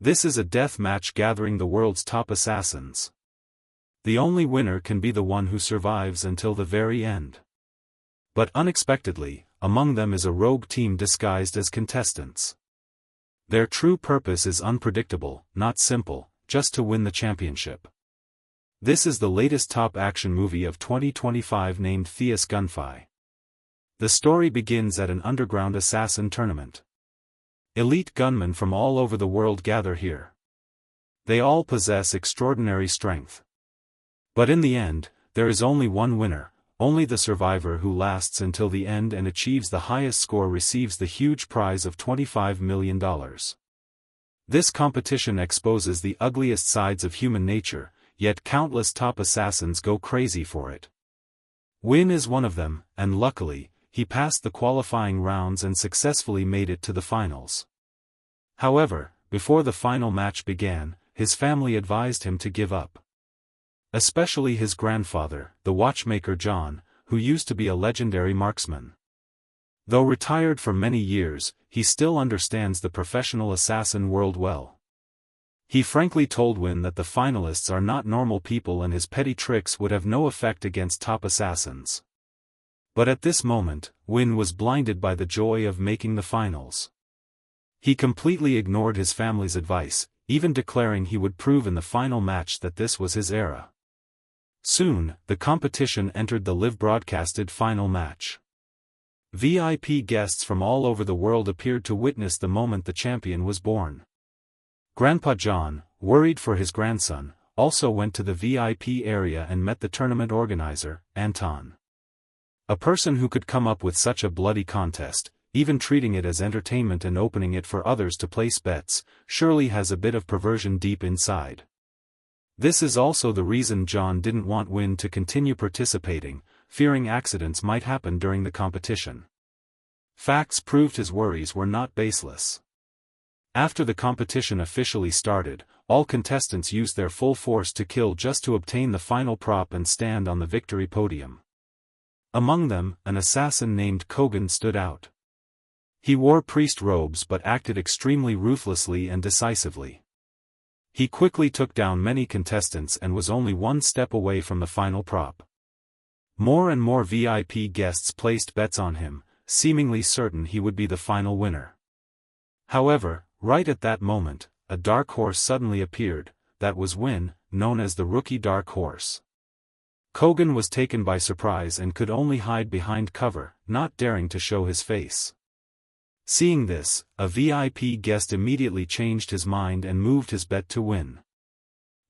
This is a death match gathering the world's top assassins. The only winner can be the one who survives until the very end. But unexpectedly, among them is a rogue team disguised as contestants. Their true purpose is unpredictable, not simple, just to win the championship. This is the latest top action movie of 2025 named Last Gunfight. The story begins at an underground assassin tournament. Elite gunmen from all over the world gather here. They all possess extraordinary strength. But in the end, there is only one winner, only the survivor who lasts until the end and achieves the highest score receives the huge prize of $25 million. This competition exposes the ugliest sides of human nature, yet countless top assassins go crazy for it. Win is one of them, and luckily, he passed the qualifying rounds and successfully made it to the finals. However, before the final match began, his family advised him to give up. Especially his grandfather, the watchmaker John, who used to be a legendary marksman. Though retired for many years, he still understands the professional assassin world well. He frankly told Win that the finalists are not normal people and his petty tricks would have no effect against top assassins. But at this moment, Win was blinded by the joy of making the finals. He completely ignored his family's advice, even declaring he would prove in the final match that this was his era. Soon, the competition entered the live-broadcasted final match. VIP guests from all over the world appeared to witness the moment the champion was born. Grandpa John, worried for his grandson, also went to the VIP area and met the tournament organizer, Anton. A person who could come up with such a bloody contest, even treating it as entertainment and opening it for others to place bets, surely has a bit of perversion deep inside. This is also the reason John didn't want Win to continue participating, fearing accidents might happen during the competition. Facts proved his worries were not baseless. After the competition officially started, all contestants used their full force to kill just to obtain the final prop and stand on the victory podium. Among them, an assassin named Kogan stood out. He wore priest robes but acted extremely ruthlessly and decisively. He quickly took down many contestants and was only one step away from the final prop. More and more VIP guests placed bets on him, seemingly certain he would be the final winner. However, right at that moment, a dark horse suddenly appeared. That was Win, known as the Rookie Dark Horse. Kogan was taken by surprise and could only hide behind cover, not daring to show his face. Seeing this, a VIP guest immediately changed his mind and moved his bet to Win.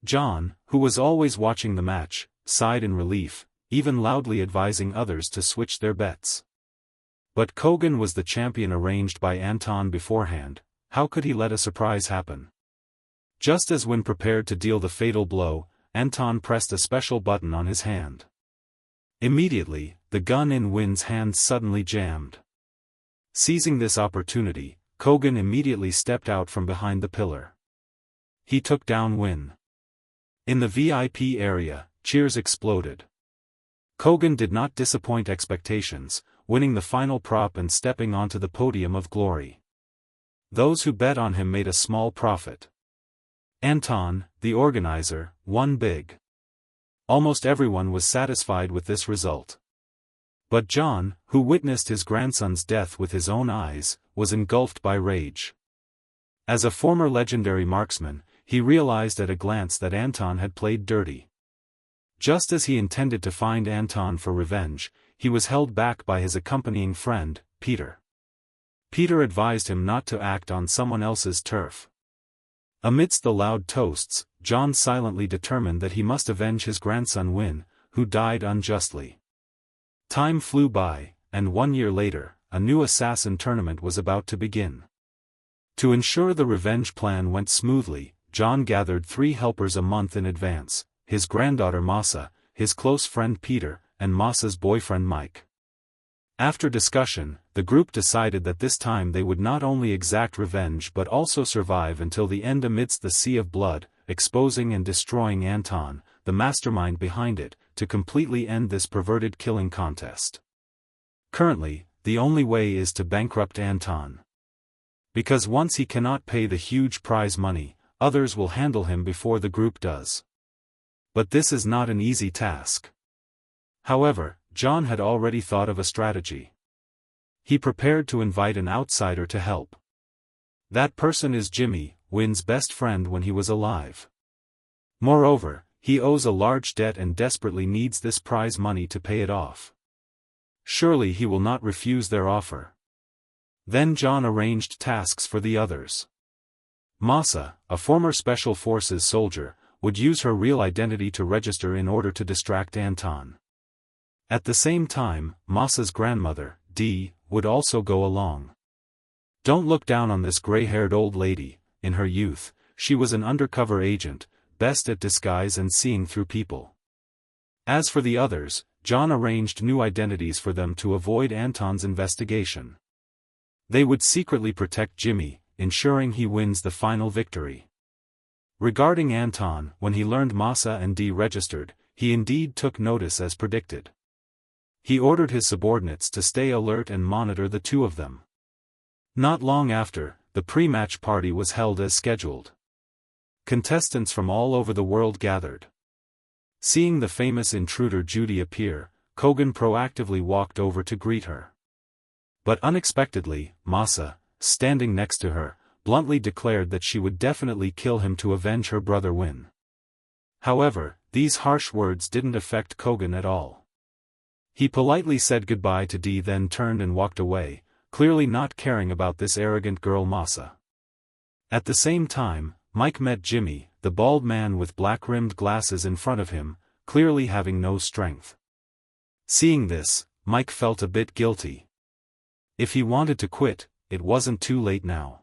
John, who was always watching the match, sighed in relief, even loudly advising others to switch their bets. But Kogan was the champion arranged by Anton beforehand. How could he let a surprise happen? Just as Win prepared to deal the fatal blow, Anton pressed a special button on his hand. Immediately, the gun in Win's hand suddenly jammed. Seizing this opportunity, Kogan immediately stepped out from behind the pillar. He took down Win. In the VIP area, cheers exploded. Kogan did not disappoint expectations, winning the final prop and stepping onto the podium of glory. Those who bet on him made a small profit. Anton, the organizer, won big. Almost everyone was satisfied with this result. But John, who witnessed his grandson's death with his own eyes, was engulfed by rage. As a former legendary marksman, he realized at a glance that Anton had played dirty. Just as he intended to find Anton for revenge, he was held back by his accompanying friend, Peter. Peter advised him not to act on someone else's turf. Amidst the loud toasts, John silently determined that he must avenge his grandson Win, who died unjustly. Time flew by, and 1 year later, a new assassin tournament was about to begin. To ensure the revenge plan went smoothly, John gathered 3 helpers a month in advance: his granddaughter Masa, his close friend Peter, and Masa's boyfriend Mike. After discussion, the group decided that this time they would not only exact revenge but also survive until the end amidst the sea of blood, exposing and destroying Anton, the mastermind behind it, to completely end this perverted killing contest. Currently, the only way is to bankrupt Anton. Because once he cannot pay the huge prize money, others will handle him before the group does. But this is not an easy task. However, John had already thought of a strategy. He prepared to invite an outsider to help. That person is Jimmy, Wynn's best friend when he was alive. Moreover, he owes a large debt and desperately needs this prize money to pay it off. Surely he will not refuse their offer. Then John arranged tasks for the others. Masa, a former Special Forces soldier, would use her real identity to register in order to distract Anton. At the same time, Masa's grandmother, Dee, would also go along. Don't look down on this gray-haired old lady. In her youth, she was an undercover agent, best at disguise and seeing through people. As for the others, John arranged new identities for them to avoid Anton's investigation. They would secretly protect Jimmy, ensuring he wins the final victory. Regarding Anton, when he learned Masa and Dee registered, he indeed took notice as predicted. He ordered his subordinates to stay alert and monitor the two of them. Not long after, the pre-match party was held as scheduled. Contestants from all over the world gathered. Seeing the famous intruder Judy appear, Kogan proactively walked over to greet her. But unexpectedly, Masa, standing next to her, bluntly declared that she would definitely kill him to avenge her brother Wynn. However, these harsh words didn't affect Kogan at all. He politely said goodbye to Dee, then turned and walked away, clearly not caring about this arrogant girl Masa. At the same time, Mike met Jimmy, the bald man with black-rimmed glasses in front of him, clearly having no strength. Seeing this, Mike felt a bit guilty. If he wanted to quit, it wasn't too late now.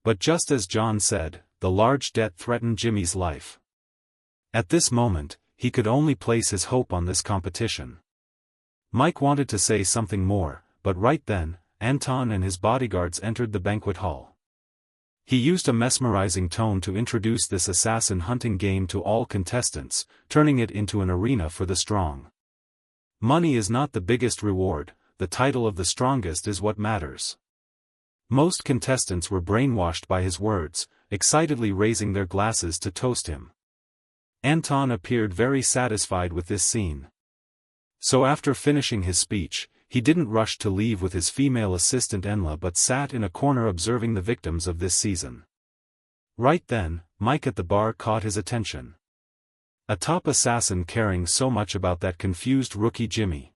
But just as John said, the large debt threatened Jimmy's life. At this moment, he could only place his hope on this competition. Mike wanted to say something more, but right then, Anton and his bodyguards entered the banquet hall. He used a mesmerizing tone to introduce this assassin hunting game to all contestants, turning it into an arena for the strong. Money is not the biggest reward, the title of the strongest is what matters. Most contestants were brainwashed by his words, excitedly raising their glasses to toast him. Anton appeared very satisfied with this scene. So after finishing his speech, he didn't rush to leave with his female assistant Enla but sat in a corner observing the victims of this season. Right then, Mike at the bar caught his attention. A top assassin caring so much about that confused rookie Jimmy.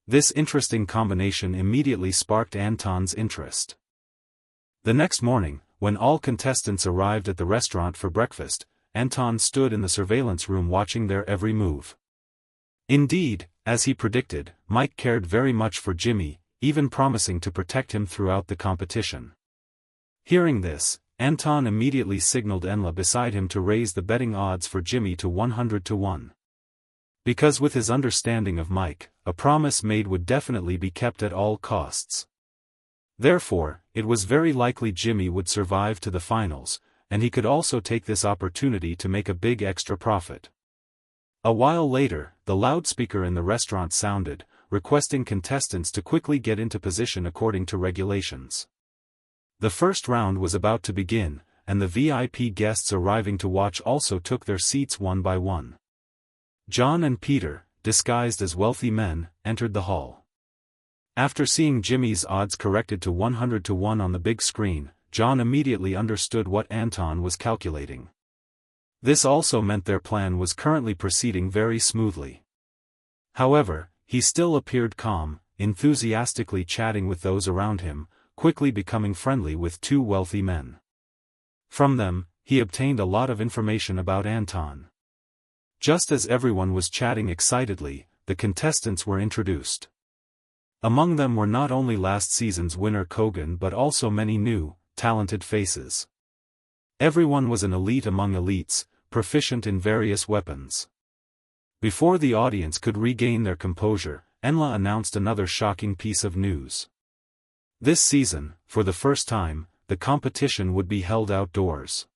This interesting combination immediately sparked Anton's interest. The next morning, when all contestants arrived at the restaurant for breakfast, Anton stood in the surveillance room watching their every move. Indeed, as he predicted, Mike cared very much for Jimmy, even promising to protect him throughout the competition. Hearing this, Anton immediately signaled Enla beside him to raise the betting odds for Jimmy to 100-1. Because with his understanding of Mike, a promise made would definitely be kept at all costs. Therefore, it was very likely Jimmy would survive to the finals, and he could also take this opportunity to make a big extra profit. A while later, the loudspeaker in the restaurant sounded, requesting contestants to quickly get into position according to regulations. The first round was about to begin, and the VIP guests arriving to watch also took their seats one by one. John and Peter, disguised as wealthy men, entered the hall. After seeing Jimmy's odds corrected to 100-1 on the big screen, John immediately understood what Anton was calculating. This also meant their plan was currently proceeding very smoothly. However, he still appeared calm, enthusiastically chatting with those around him, quickly becoming friendly with two wealthy men. From them, he obtained a lot of information about Anton. Just as everyone was chatting excitedly, the contestants were introduced. Among them were not only last season's winner Kogan but also many new, talented faces. Everyone was an elite among elites, proficient in various weapons. Before the audience could regain their composure, Enla announced another shocking piece of news. This season, for the first time, the competition would be held outdoors.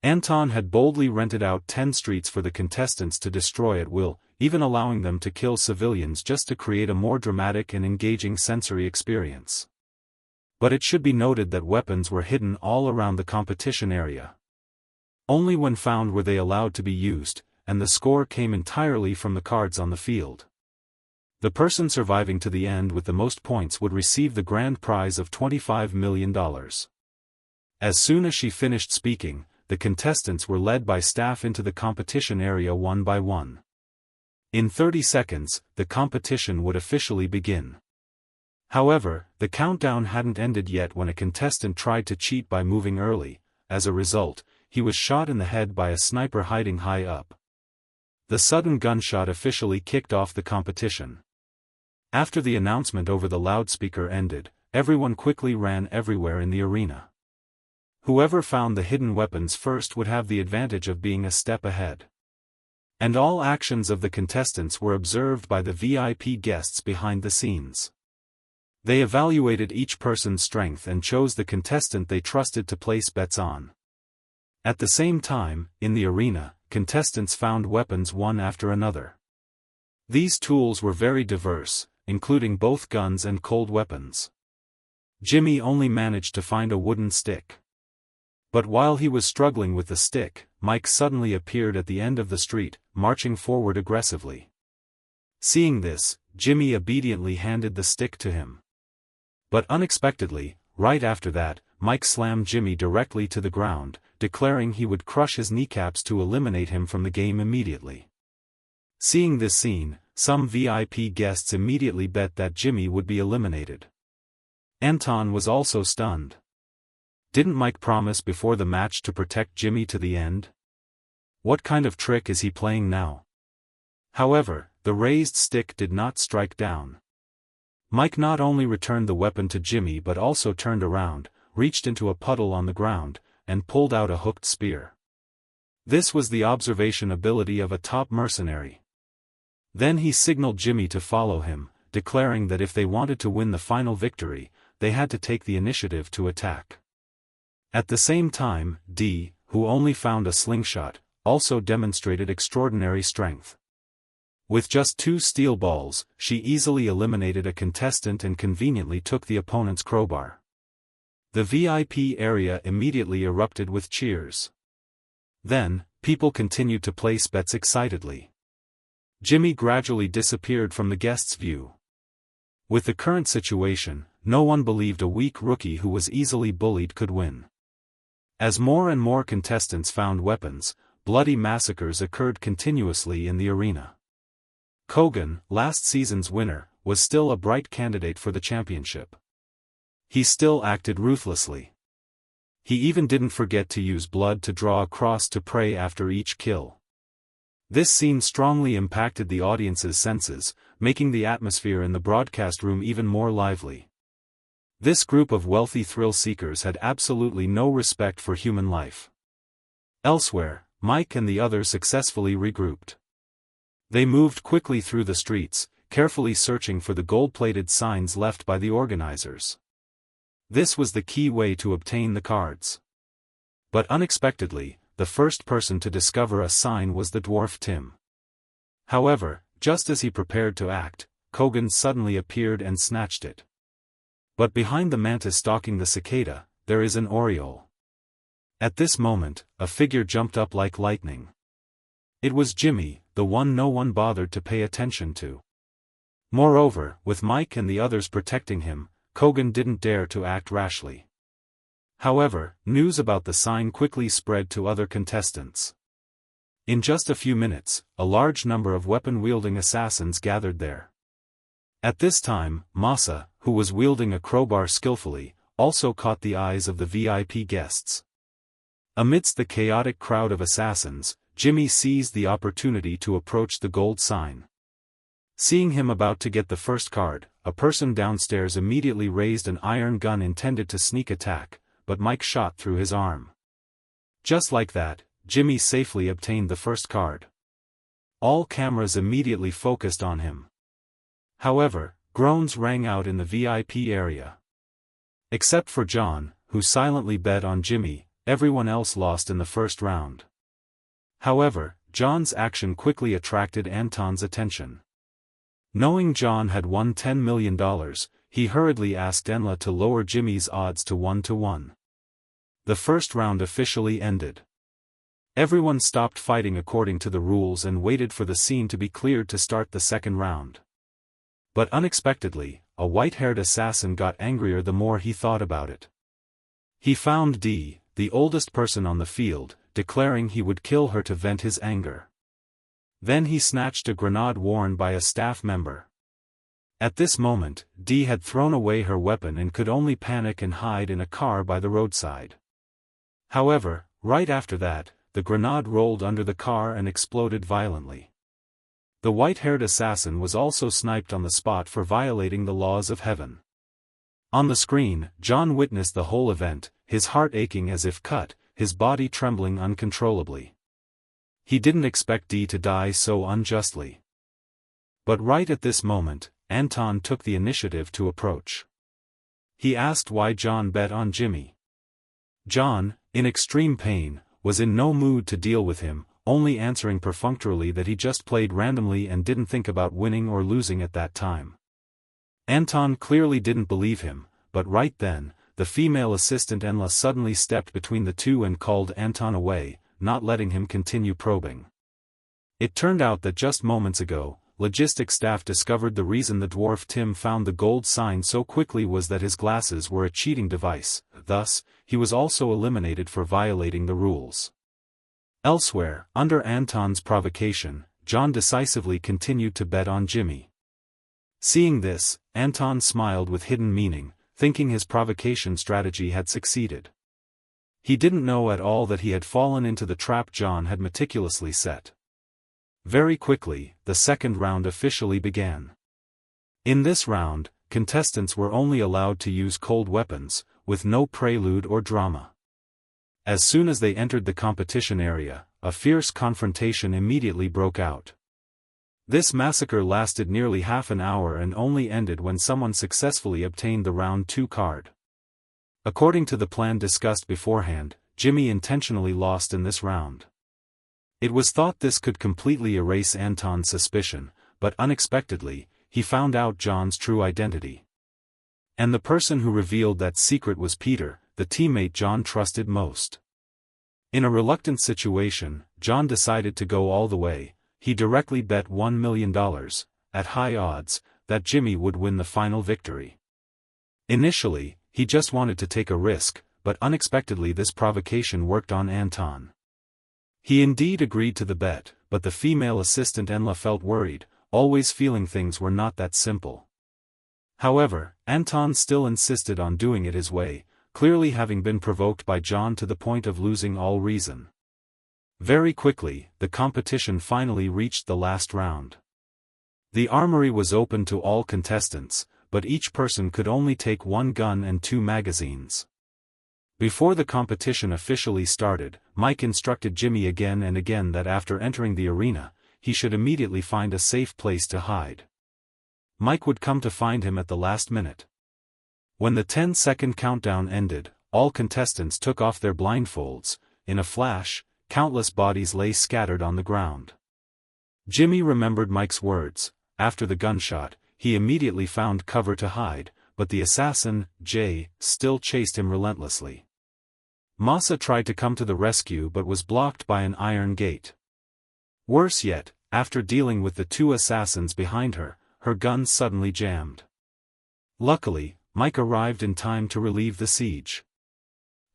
Anton had boldly rented out 10 streets for the contestants to destroy at will, even allowing them to kill civilians just to create a more dramatic and engaging sensory experience. But it should be noted that weapons were hidden all around the competition area. Only when found were they allowed to be used, and the score came entirely from the cards on the field. The person surviving to the end with the most points would receive the grand prize of $25 million. As soon as she finished speaking, the contestants were led by staff into the competition area one by one. In 30 seconds, the competition would officially begin. However, the countdown hadn't ended yet when a contestant tried to cheat by moving early. As a result, he was shot in the head by a sniper hiding high up. The sudden gunshot officially kicked off the competition. After the announcement over the loudspeaker ended, everyone quickly ran everywhere in the arena. Whoever found the hidden weapons first would have the advantage of being a step ahead. And all actions of the contestants were observed by the VIP guests behind the scenes. They evaluated each person's strength and chose the contestant they trusted to place bets on. At the same time, in the arena, contestants found weapons one after another. These tools were very diverse, including both guns and cold weapons. Jimmy only managed to find a wooden stick. But while he was struggling with the stick, Mike suddenly appeared at the end of the street, marching forward aggressively. Seeing this, Jimmy obediently handed the stick to him. But unexpectedly, right after that, Mike slammed Jimmy directly to the ground, declaring he would crush his kneecaps to eliminate him from the game immediately. Seeing this scene, some VIP guests immediately bet that Jimmy would be eliminated. Anton was also stunned. Didn't Mike promise before the match to protect Jimmy to the end? What kind of trick is he playing now? However, the raised stick did not strike down. Mike not only returned the weapon to Jimmy but also turned around, reached into a puddle on the ground, and pulled out a hooked spear. This was the observation ability of a top mercenary. Then he signaled Jimmy to follow him, declaring that if they wanted to win the final victory, they had to take the initiative to attack. At the same time, Dee, who only found a slingshot, also demonstrated extraordinary strength. With just 2 steel balls, she easily eliminated a contestant and conveniently took the opponent's crowbar. The VIP area immediately erupted with cheers. Then, people continued to place bets excitedly. Jimmy gradually disappeared from the guests' view. With the current situation, no one believed a weak rookie who was easily bullied could win. As more and more contestants found weapons, bloody massacres occurred continuously in the arena. Kogan, last season's winner, was still a bright candidate for the championship. He still acted ruthlessly. He even didn't forget to use blood to draw a cross to pray after each kill. This scene strongly impacted the audience's senses, making the atmosphere in the broadcast room even more lively. This group of wealthy thrill-seekers had absolutely no respect for human life. Elsewhere, Mike and the others successfully regrouped. They moved quickly through the streets, carefully searching for the gold-plated signs left by the organizers. This was the key way to obtain the cards. But unexpectedly, the first person to discover a sign was the dwarf Tim. However, just as he prepared to act, Kogan suddenly appeared and snatched it. But behind the mantis stalking the cicada, there is an oriole. At this moment, a figure jumped up like lightning. It was Jimmy, the one no one bothered to pay attention to. Moreover, with Mike and the others protecting him, Kogan didn't dare to act rashly. However, news about the sign quickly spread to other contestants. In just a few minutes, a large number of weapon-wielding assassins gathered there. At this time, Masa, who was wielding a crowbar skillfully, also caught the eyes of the VIP guests. Amidst the chaotic crowd of assassins, Jimmy seized the opportunity to approach the gold sign. Seeing him about to get the first card, a person downstairs immediately raised an iron gun intended to sneak attack, but Mike shot through his arm. Just like that, Jimmy safely obtained the first card. All cameras immediately focused on him. However, groans rang out in the VIP area. Except for John, who silently bet on Jimmy, everyone else lost in the first round. However, John's action quickly attracted Anton's attention. Knowing John had won $10 million, he hurriedly asked Enla to lower Jimmy's odds to 1-1. The first round officially ended. Everyone stopped fighting according to the rules and waited for the scene to be cleared to start the second round. But unexpectedly, a white-haired assassin got angrier the more he thought about it. He found Dee, the oldest person on the field, declaring he would kill her to vent his anger. Then he snatched a grenade worn by a staff member. At this moment, Dee had thrown away her weapon and could only panic and hide in a car by the roadside. However, right after that, the grenade rolled under the car and exploded violently. The white-haired assassin was also sniped on the spot for violating the laws of heaven. On the screen, John witnessed the whole event, his heart aching as if cut, his body trembling uncontrollably. He didn't expect Dee to die so unjustly. But right at this moment, Anton took the initiative to approach. He asked why John bet on Jimmy. John, in extreme pain, was in no mood to deal with him, only answering perfunctorily that he just played randomly and didn't think about winning or losing at that time. Anton clearly didn't believe him, but right then, the female assistant Enla suddenly stepped between the two and called Anton away, not letting him continue probing. It turned out that just moments ago, logistics staff discovered the reason the dwarf Tim found the gold sign so quickly was that his glasses were a cheating device, thus, he was also eliminated for violating the rules. Elsewhere, under Anton's provocation, John decisively continued to bet on Jimmy. Seeing this, Anton smiled with hidden meaning, thinking his provocation strategy had succeeded. He didn't know at all that he had fallen into the trap John had meticulously set. Very quickly, the second round officially began. In this round, contestants were only allowed to use cold weapons, with no prelude or drama. As soon as they entered the competition area, a fierce confrontation immediately broke out. This massacre lasted nearly half an hour and only ended when someone successfully obtained the round 2 card. According to the plan discussed beforehand, Jimmy intentionally lost in this round. It was thought this could completely erase Anton's suspicion, but unexpectedly, he found out John's true identity. And the person who revealed that secret was Peter, the teammate John trusted most. In a reluctant situation, John decided to go all the way. He directly bet $1 million, at high odds, that Jimmy would win the final victory. Initially, he just wanted to take a risk, but unexpectedly this provocation worked on Anton. He indeed agreed to the bet, but the female assistant Enla felt worried, always feeling things were not that simple. However, Anton still insisted on doing it his way, clearly having been provoked by John to the point of losing all reason. Very quickly, the competition finally reached the last round. The armory was open to all contestants, but each person could only take 1 gun and 2 magazines. Before the competition officially started, Mike instructed Jimmy again and again that after entering the arena, he should immediately find a safe place to hide. Mike would come to find him at the last minute. When the 10-second countdown ended, all contestants took off their blindfolds. In a flash, countless bodies lay scattered on the ground. Jimmy remembered Mike's words. After the gunshot, he immediately found cover to hide, but the assassin, Jay, still chased him relentlessly. Masa tried to come to the rescue but was blocked by an iron gate. Worse yet, after dealing with the 2 assassins behind her, her gun suddenly jammed. Luckily, Mike arrived in time to relieve the siege.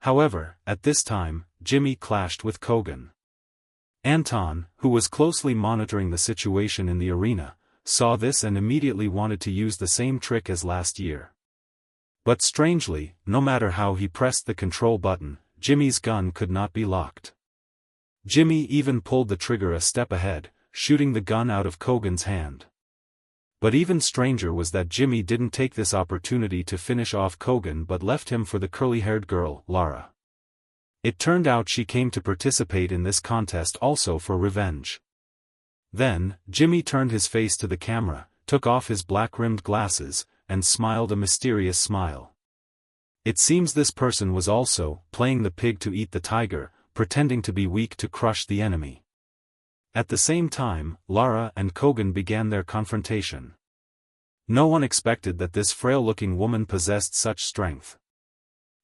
However, at this time, Jimmy clashed with Kogan. Anton, who was closely monitoring the situation in the arena, saw this and immediately wanted to use the same trick as last year. But strangely, no matter how he pressed the control button, Jimmy's gun could not be locked. Jimmy even pulled the trigger a step ahead, shooting the gun out of Kogan's hand. But even stranger was that Jimmy didn't take this opportunity to finish off Kogan but left him for the curly-haired girl, Lara. It turned out she came to participate in this contest also for revenge. Then, Jimmy turned his face to the camera, took off his black-rimmed glasses, and smiled a mysterious smile. It seems this person was also playing the pig to eat the tiger, pretending to be weak to crush the enemy. At the same time, Lara and Kogan began their confrontation. No one expected that this frail-looking woman possessed such strength.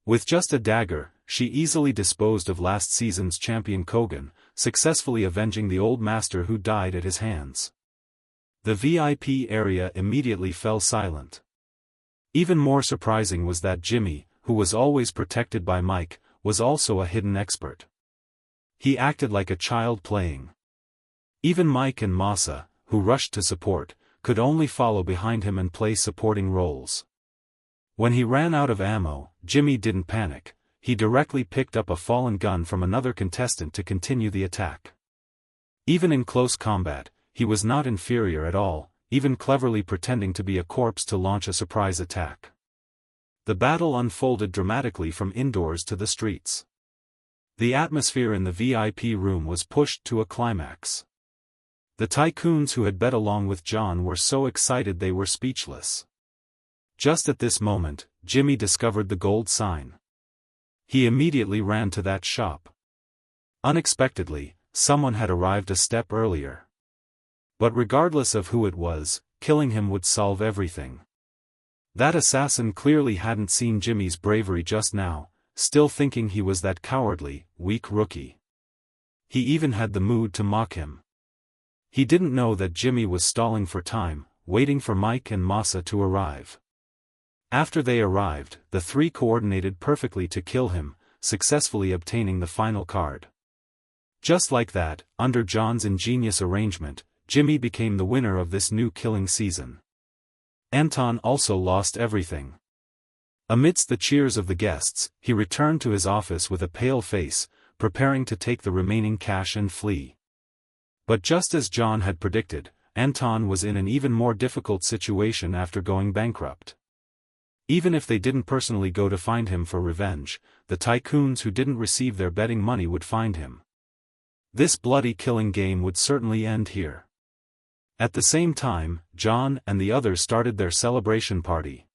With just a dagger, she easily disposed of last season's champion Kogan, successfully avenging the old master who died at his hands. The VIP area immediately fell silent. Even more surprising was that Jimmy, who was always protected by Mike, was also a hidden expert. He acted like a child playing. Even Mike and Masa, who rushed to support, could only follow behind him and play supporting roles. When he ran out of ammo, Jimmy didn't panic. He directly picked up a fallen gun from another contestant to continue the attack. Even in close combat, he was not inferior at all, even cleverly pretending to be a corpse to launch a surprise attack. The battle unfolded dramatically from indoors to the streets. The atmosphere in the VIP room was pushed to a climax. The tycoons who had bet along with John were so excited they were speechless. Just at this moment, Jimmy discovered the gold sign. He immediately ran to that shop. Unexpectedly, someone had arrived a step earlier. But regardless of who it was, killing him would solve everything. That assassin clearly hadn't seen Jimmy's bravery just now, still thinking he was that cowardly, weak rookie. He even had the mood to mock him. He didn't know that Jimmy was stalling for time, waiting for Mike and Masa to arrive. After they arrived, the three coordinated perfectly to kill him, successfully obtaining the final card. Just like that, under John's ingenious arrangement, Jimmy became the winner of this new killing season. Anton also lost everything. Amidst the cheers of the guests, he returned to his office with a pale face, preparing to take the remaining cash and flee. But just as John had predicted, Anton was in an even more difficult situation after going bankrupt. Even if they didn't personally go to find him for revenge, the tycoons who didn't receive their betting money would find him. This bloody killing game would certainly end here. At the same time, John and the others started their celebration party.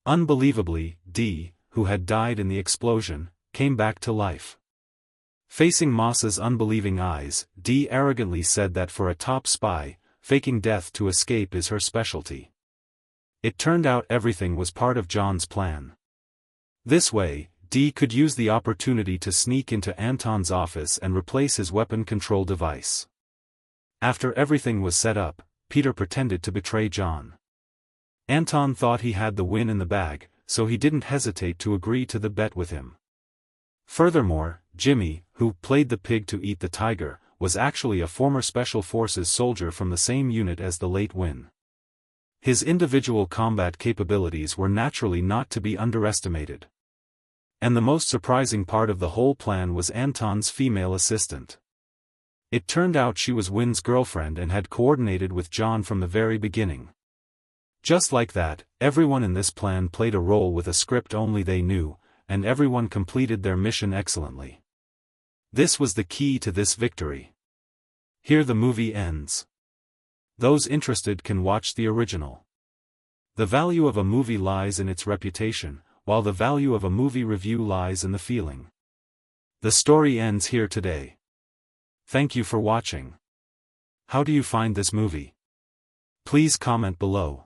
Unbelievably, Dee, who had died in the explosion, came back to life. Facing Masa's unbelieving eyes, Dee arrogantly said that for a top spy, faking death to escape is her specialty. It turned out everything was part of John's plan. This way, Dee could use the opportunity to sneak into Anton's office and replace his weapon control device. After everything was set up, Peter pretended to betray John. Anton thought he had the win in the bag, so he didn't hesitate to agree to the bet with him. Furthermore, Jimmy, who played the pig to eat the tiger, was actually a former Special Forces soldier from the same unit as the late Win. His individual combat capabilities were naturally not to be underestimated. And the most surprising part of the whole plan was Anton's female assistant. It turned out she was Win's girlfriend and had coordinated with John from the very beginning. Just like that, everyone in this plan played a role with a script only they knew, and everyone completed their mission excellently. This was the key to this victory. Here the movie ends. Those interested can watch the original. The value of a movie lies in its reputation, while the value of a movie review lies in the feeling. The story ends here today. Thank you for watching. How do you find this movie? Please comment below.